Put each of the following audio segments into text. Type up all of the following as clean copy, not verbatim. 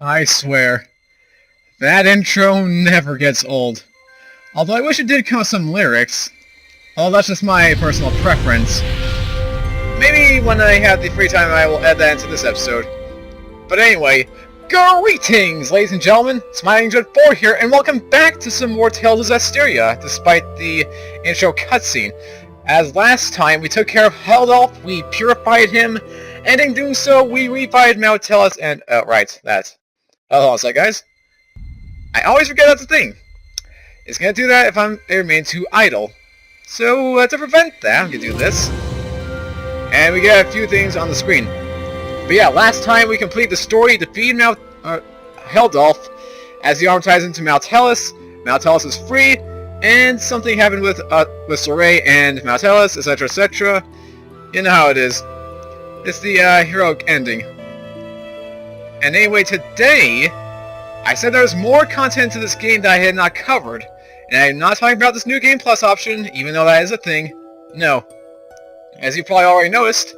I swear, that intro never gets old. Although I wish it did come with some lyrics. Although that's just my personal preference. Maybe when I have the free time I will add that into this episode. But anyway, greetings ladies and gentlemen, Smiling Dread 4 here, and welcome back to some more Tales of Zestiria, despite the intro cutscene. As last time, we took care of Heldolf, we purified him, and in doing so, we revived Maltellus and... hold on a sec, guys. I always forget that's a thing. It's gonna do that if I remain too idle. So, to prevent that, I'm gonna do this. And we get a few things on the screen. But yeah, last time we completed the story, defeated Heldolf, as he arm ties into Maltellus. Maltellus is free, and something happened with Soray and Maltellus, etc., etc. You know how it is. It's the heroic ending. And anyway, today, I said there was more content to this game that I had not covered. And I'm not talking about this new Game Plus option, even though that is a thing. No. As you probably already noticed,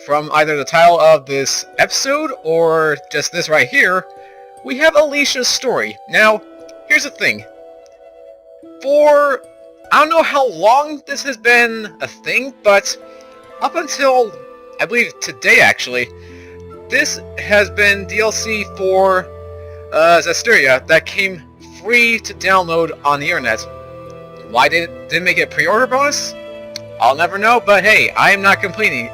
from either the title of this episode, or just this right here, we have Alisha's story. Now, here's the thing. I don't know how long this has been a thing, but up until, I believe today actually, this has been DLC for Zestiria that came free to download on the internet. Why didn't make it a pre-order bonus? I'll never know, but hey, I am not complaining.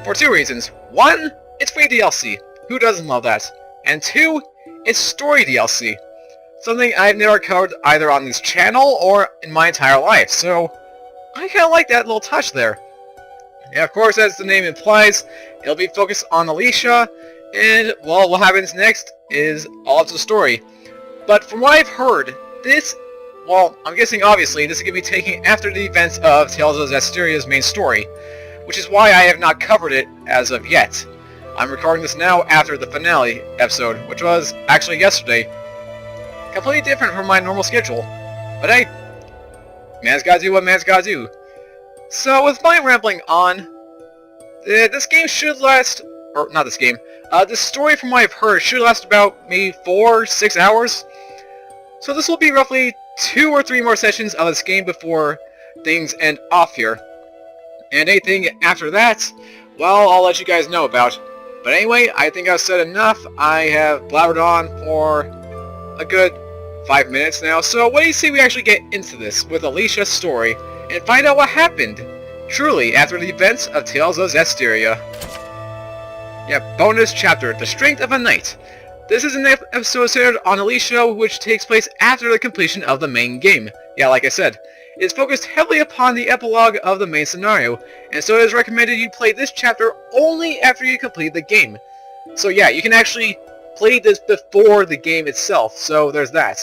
For two reasons. One, it's free DLC. Who doesn't love that? And two, it's story DLC. Something I've never covered either on this channel or in my entire life, so I kinda like that little touch there. Yeah, of course, as the name implies, it'll be focused on Alisha, and, well, what happens next is all of the story. But from what I've heard, I'm guessing obviously this is going to be taken after the events of Tales of Zestiria's main story, which is why I have not covered it as of yet. I'm recording this now after the finale episode, which was actually yesterday. Completely different from my normal schedule. But hey, man's gotta do what man's gotta do. So, with my rambling on, this game should last, or not this game, this story from what I've heard should last about maybe 4-6 hours. So this will be roughly 2 or 3 more sessions of this game before things end off here. And anything after that, well, I'll let you guys know about. But anyway, I think I've said enough. I have blabbered on for a good 5 minutes now, so what do you say we actually get into this with Alisha's story and find out what happened, truly, after the events of Tales of Zestiria. Yeah, bonus chapter, The Strength of a Knight. This is an episode centered on Alisha, which takes place after the completion of the main game. Yeah, like I said, it's focused heavily upon the epilogue of the main scenario, and so it is recommended you play this chapter only after you complete the game. So yeah, you can actually play this before the game itself, so there's that.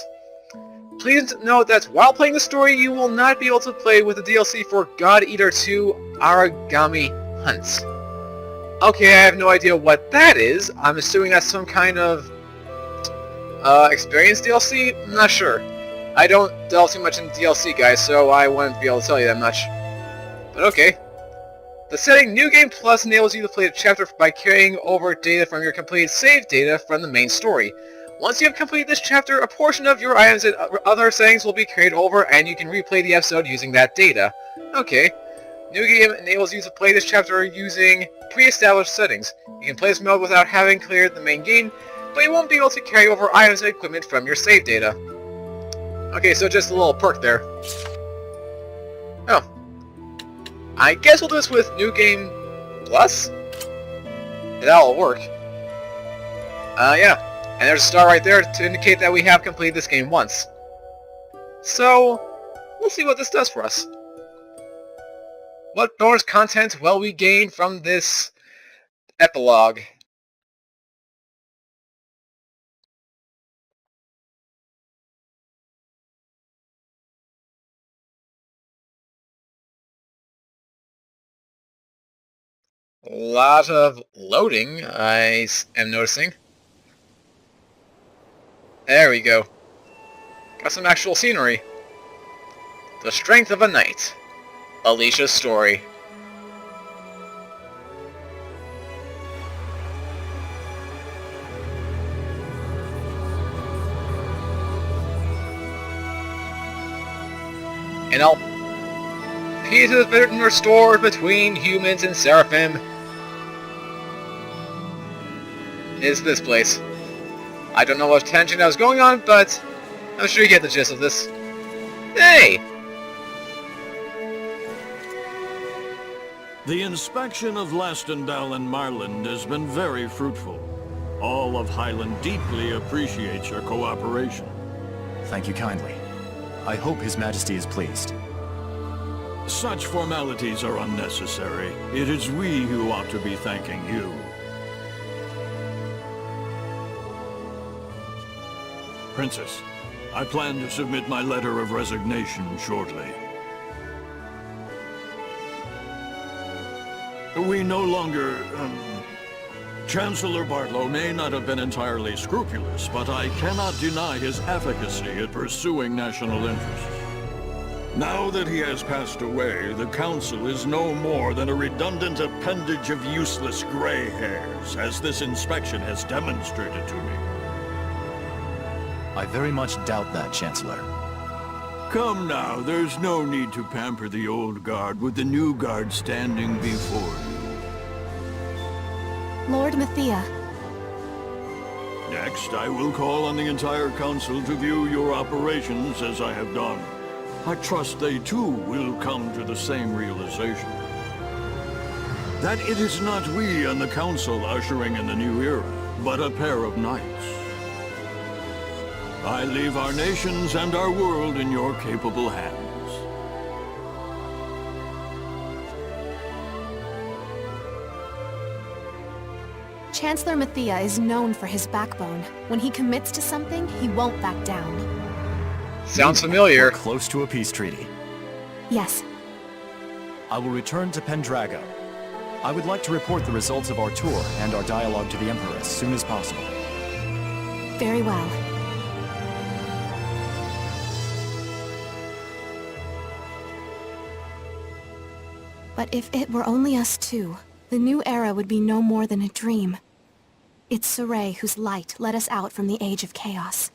Please note that while playing the story, you will not be able to play with the DLC for God Eater 2 Aragami Hunts. Okay, I have no idea what that is. I'm assuming that's some kind of experience DLC? I'm not sure. I don't delve too much into DLC, guys, so I wouldn't be able to tell you that much. But okay. The setting New Game Plus enables you to play the chapter by carrying over data from your completed save data from the main story. Once you have completed this chapter, a portion of your items and other settings will be carried over, and you can replay the episode using that data. Okay. New Game enables you to play this chapter using pre-established settings. You can play this mode without having cleared the main game, but you won't be able to carry over items and equipment from your save data. Okay, so just a little perk there. Oh. I guess we'll do this with New Game Plus? That'll work. Yeah. And there's a star right there to indicate that we have completed this game once. So, let's see what this does for us. What bonus content will we gain from this epilogue? A lot of loading, I am noticing. There we go. Got some actual scenery. The Strength of a Knight. Alisha's story. and all peace has been restored between humans and Seraphim. Is this place. I don't know what tension that was going on, but I'm sure you get the gist of this. Hey! The inspection of Lastendal and Marland has been very fruitful. All of Highland deeply appreciates your cooperation. Thank you kindly. I hope His Majesty is pleased. Such formalities are unnecessary. It is we who ought to be thanking you. Princess, I plan to submit my letter of resignation shortly. We no longer, Chancellor Bartlow may not have been entirely scrupulous, but I cannot deny his efficacy at pursuing national interests. Now that he has passed away, the Council is no more than a redundant appendage of useless gray hairs, as this inspection has demonstrated to me. I very much doubt that, Chancellor. Come now, there's no need to pamper the old guard with the new guard standing before you. Lord Mathia. Next, I will call on the entire Council to view your operations as I have done. I trust they too will come to the same realization. That it is not we and the Council ushering in the new era, but a pair of knights. I leave our nations and our world in your capable hands. Chancellor Mathia is known for his backbone. When he commits to something, he won't back down. Sounds familiar. We're close to a peace treaty. Yes. I will return to Pendrago. I would like to report the results of our tour and our dialogue to the Emperor as soon as possible. Very well. But if it were only us two, the new era would be no more than a dream. It's Saray whose light led us out from the Age of Chaos.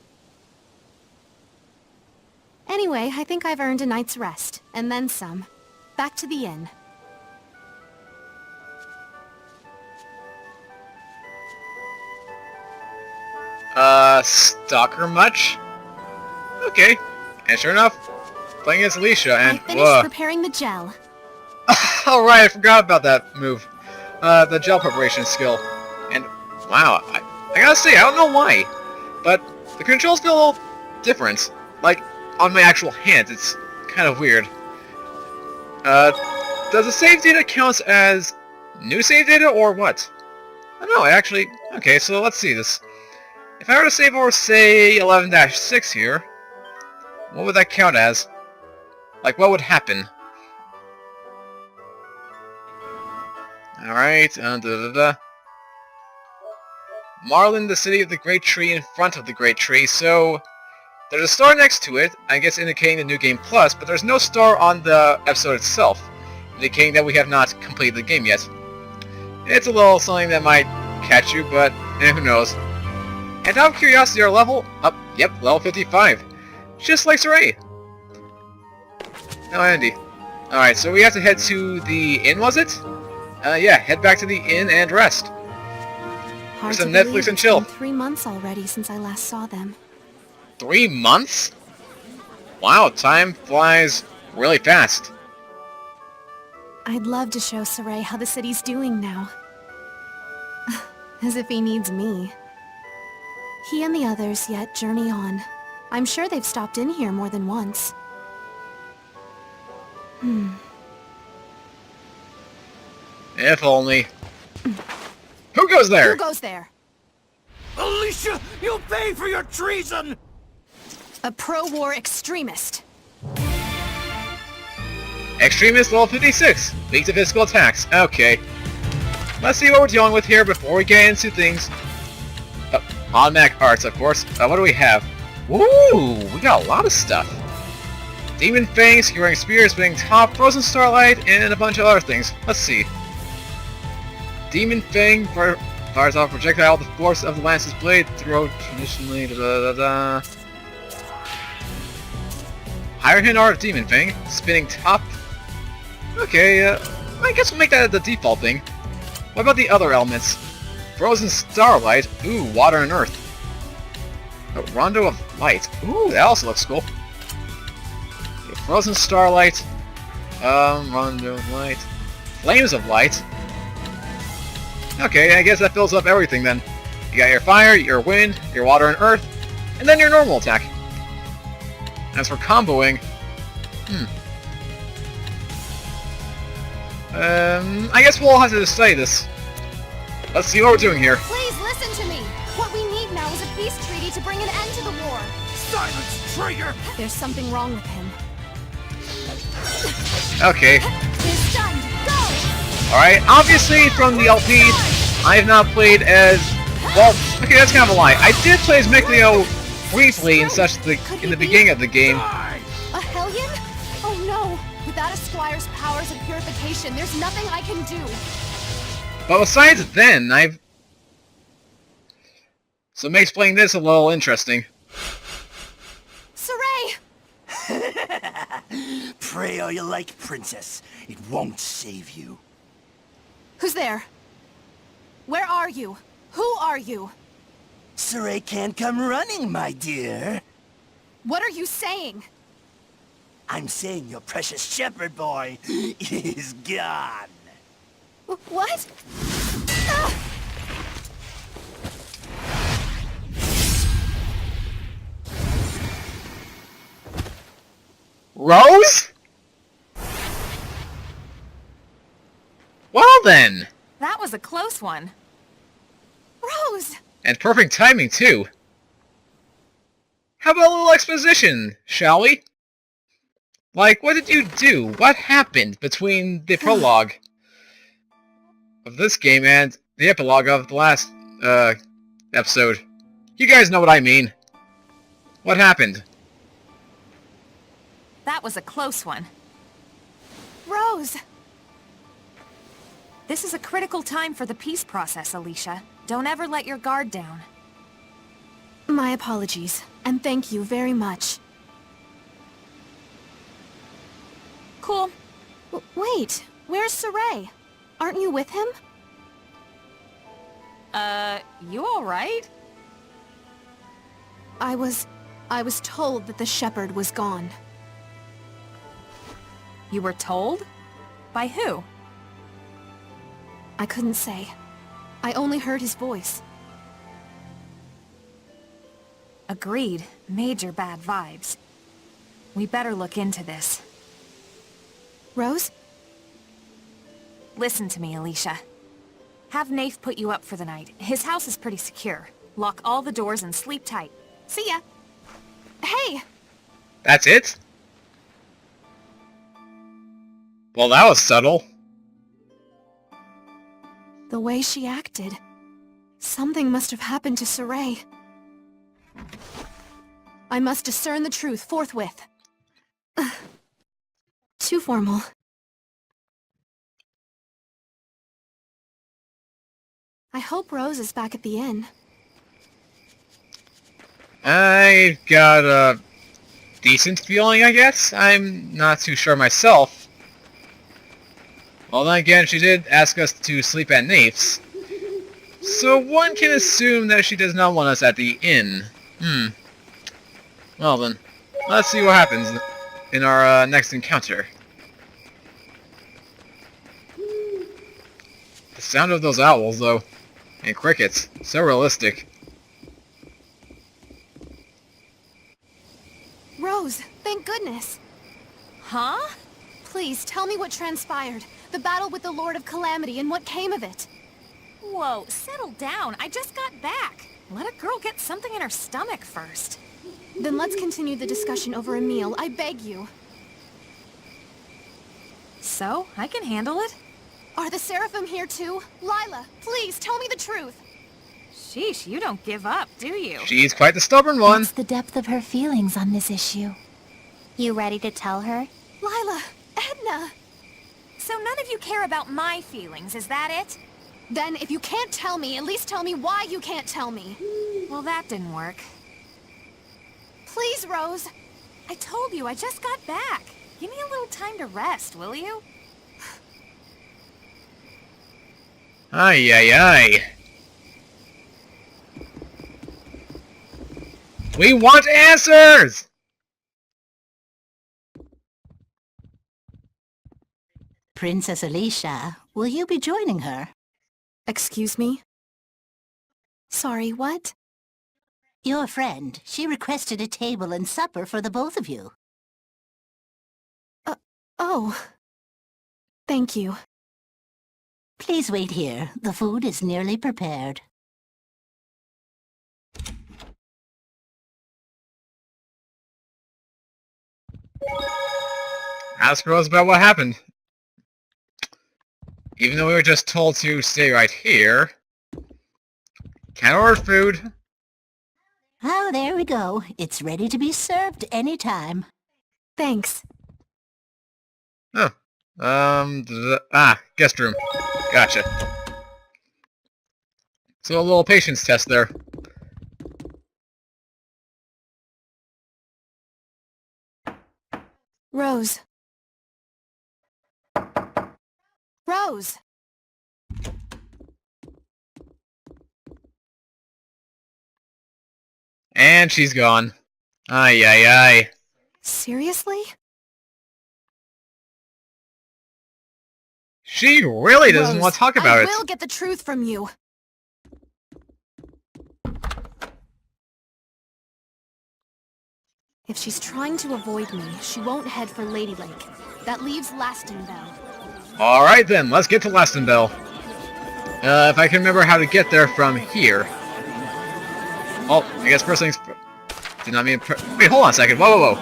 Anyway, I think I've earned a night's rest, and then some. Back to the inn. Stalker much? Okay. And sure enough, playing as Alisha and... I finished preparing the gel. Alright, I forgot about that move. The gel preparation skill. And, wow, I gotta say, I don't know why, but the controls feel a little different. Like, on my actual hands, it's kind of weird. Does the save data count as new save data, or what? I don't know, actually... Okay, so let's see this. If I were to save over, say, 11-6 here, what would that count as? Like, what would happen? Alright, Marland, the city of the Great Tree in front of the Great Tree, so... There's a star next to it, I guess indicating the New Game Plus, but there's no star on the episode itself, indicating that we have not completed the game yet. It's a little something that might catch you, but who knows. And out of curiosity, our level... Yep, level 55. Just like Saray. Oh, Andy. Alright, so we have to head to the inn, was it? Yeah, head back to the inn and rest. For some Netflix and chill. It's been 3 months already since I last saw them. 3 months? Wow, time flies really fast. I'd love to show Saray how the city's doing now. As if he needs me. He and the others yet journey on. I'm sure they've stopped in here more than once. If only. Who goes there? Who goes there? Alisha, you pay for your treason! A pro-war extremist. Extremist level 56. Weak to physical attacks. Okay. Let's see what we're dealing with here before we get into things. Automatic arts, of course. What do we have? Woo! We got a lot of stuff. Demon Fang, Skewering Spear, Spinning Top, Frozen Starlight, and a bunch of other things. Let's see. Demon Fang fires off projectile the force of the lance's blade, throw traditionally... Iron Hand Art Demon thing. Spinning top. Okay, I guess we'll make that the default thing. What about the other elements? Frozen Starlight. Ooh, water and earth. A Rondo of Light. Ooh, that also looks cool. Okay, Frozen Starlight. Rondo of Light. Flames of Light. Okay, I guess that fills up everything then. You got your fire, your wind, your water and earth, and then your normal attack. As for comboing... I guess we'll have to decide this. Let's see what we're doing here. Please listen to me! What we need now is a peace treaty to bring an end to the war. Silence, traitor! There's something wrong with him. Okay. He's stunned! Go! Alright, obviously from the LP, I have not played as... Well, okay, that's kind of a lie. I did play as Michneo briefly in the beginning of the game. A Hellion? Oh no! Without a squire's powers of purification, there's nothing I can do. But besides then, So it makes playing this a little interesting. Saray! Pray all you like, princess. It won't save you. Who's there? Where are you? Who are you? Saray can't come running, my dear. What are you saying? I'm saying your precious shepherd boy is gone. What? Ah! Rose? Well then! That was a close one. Rose! And perfect timing too. How about a little exposition, shall we? Like, what did you do? What happened between the prologue of this game and the epilogue of the last, episode? You guys know what I mean. What happened? That was a close one. Rose! This is a critical time for the peace process, Alisha. Don't ever let your guard down. My apologies, and thank you very much. Cool. Wait, where's Saray? Aren't you with him? You alright? I was told that the shepherd was gone. You were told? By who? I couldn't say. I only heard his voice. Agreed. Major bad vibes. We better look into this. Rose? Listen to me, Alisha. Have Nafe put you up for the night. His house is pretty secure. Lock all the doors and sleep tight. See ya! Hey! That's it? Well, that was subtle. The way she acted. Something must have happened to Saray. I must discern the truth forthwith. Too formal. I hope Rose is back at the inn. I got a decent feeling, I guess. I'm not too sure myself. Well, then again, she did ask us to sleep at Nafe's. So one can assume that she does not want us at the inn. Well then, let's see what happens in our next encounter. The sound of those owls, though, and crickets, so realistic. Rose, thank goodness. Huh? Please, tell me what transpired. The battle with the Lord of Calamity and what came of it. Whoa, settle down. I just got back. Let a girl get something in her stomach first. Then let's continue the discussion over a meal, I beg you. So, I can handle it? Are the Seraphim here too? Lila, please, tell me the truth. Sheesh, you don't give up, do you? She's quite the stubborn one. What's the depth of her feelings on this issue? You ready to tell her? Lila, Edna. So none of you care about my feelings, is that it? Then, if you can't tell me, at least tell me why you can't tell me. Well, that didn't work. Please, Rose. I told you, I just got back. Give me a little time to rest, will you? Ay, ay, ay. We want answers! Princess Alisha, will you be joining her? Excuse me? Sorry, what? Your friend. She requested a table and supper for the both of you. Oh. Thank you. Please wait here. The food is nearly prepared. Ask Rose about what happened. Even though we were just told to stay right here. Can't order food. Oh, there we go. It's ready to be served any time. Thanks. Oh. Guest room. Gotcha. So a little patience test there. Rose. Rose! And she's gone. Ay, ay, ay. Seriously? She really doesn't Rose, want to talk about it. I will get the truth from you. If she's trying to avoid me, she won't head for Lady Lake. That leaves Lastonbell. Alright then, let's get to Lastonbell. If I can remember how to get there from here. Oh, I guess first things... Did not mean... Wait, hold on a second. Whoa, whoa, whoa.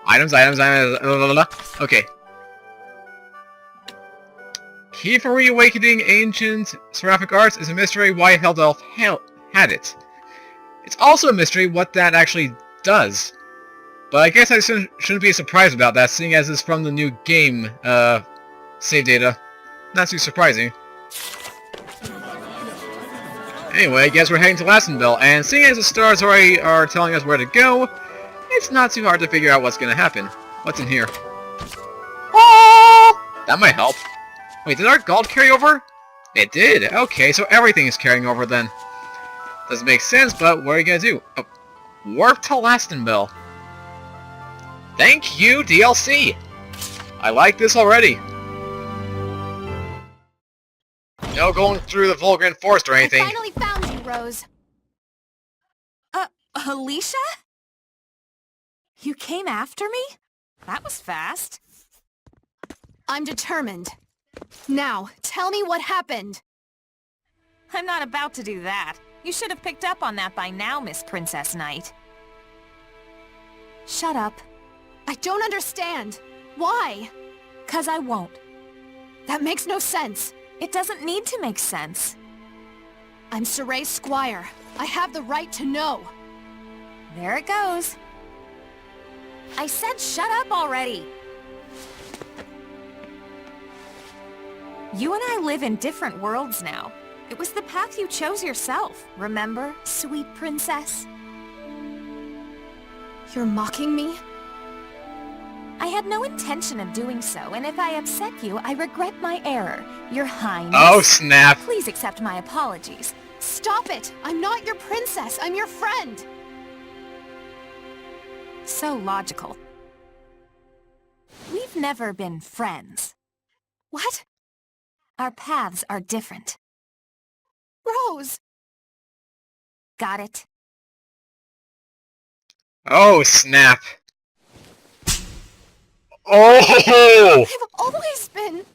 Items, items, items... Okay. Key for reawakening ancient seraphic arts is a mystery why Held Elf had it. It's also a mystery what that actually does. But I guess I shouldn't be surprised about that, seeing as it's from the new game, save data. Not too surprising. Anyway, I guess we're heading to Lastonbell, and seeing as the stars already are telling us where to go, it's not too hard to figure out what's gonna happen. What's in here? Oh! That might help. Wait, did our gold carry over? It did! Okay, so everything is carrying over then. Doesn't make sense, but what are you gonna do? Oh, warp to Lastonbell. Thank you, DLC! I like this already. No going through the Vulgran Forest or anything. I finally found you, Rose. Alisha? You came after me? That was fast. I'm determined. Now, tell me what happened. I'm not about to do that. You should have picked up on that by now, Miss Princess Knight. Shut up. I don't understand. Why? 'Cause I won't. That makes no sense. It doesn't need to make sense. I'm Seraphims' squire. I have the right to know. There it goes. I said shut up already. You and I live in different worlds now. It was the path you chose yourself, remember, sweet princess? You're mocking me? I had no intention of doing so, and if I upset you, I regret my error. Your Highness. Oh, snap. Please accept my apologies. Stop it! I'm not your princess, I'm your friend! So logical. We've never been friends. What? Our paths are different. Rose! Got it? Oh, snap. Oh! I've always been...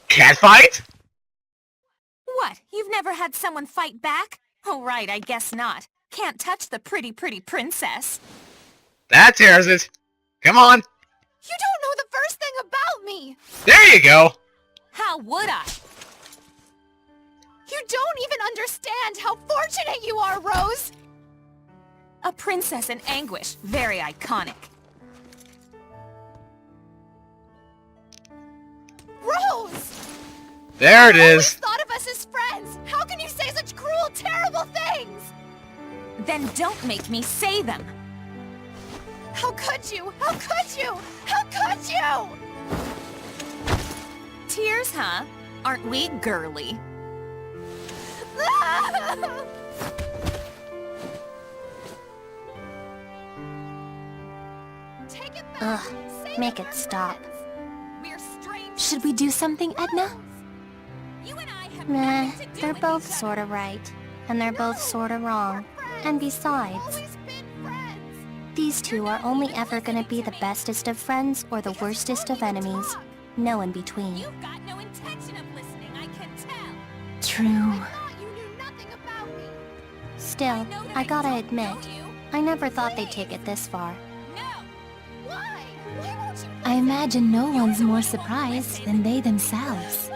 Catfight? What? You've never had someone fight back? Oh right, I guess not. Can't touch the pretty princess. That tears it. Come on. You don't know the first thing about me! There you go. How would I? You don't even understand how fortunate you are, Rose! A princess in anguish. Very iconic. Rose! There it I always is. thought of us as friends! How can you say such cruel, terrible things? Then don't make me say them! How could you? How could you? How could you? Tears, huh? Aren't we girly? Take it back. Ugh, Save make our it stop. friends. We're strangers. Should we do something, Edna? You and I have Meh, nothing to do they're with both each other. sorta right. And they're both sorta wrong. And besides, Always been friends. these two are only ever gonna be the bestest of friends or the worstest of enemies. No in between. You've got no intention of listening, I can tell. True. I thought you knew nothing about me. Still, know that I gotta don't admit, know you. I never thought they'd take it this far. No. Why? Why won't you? I imagine no one's more surprised than they themselves.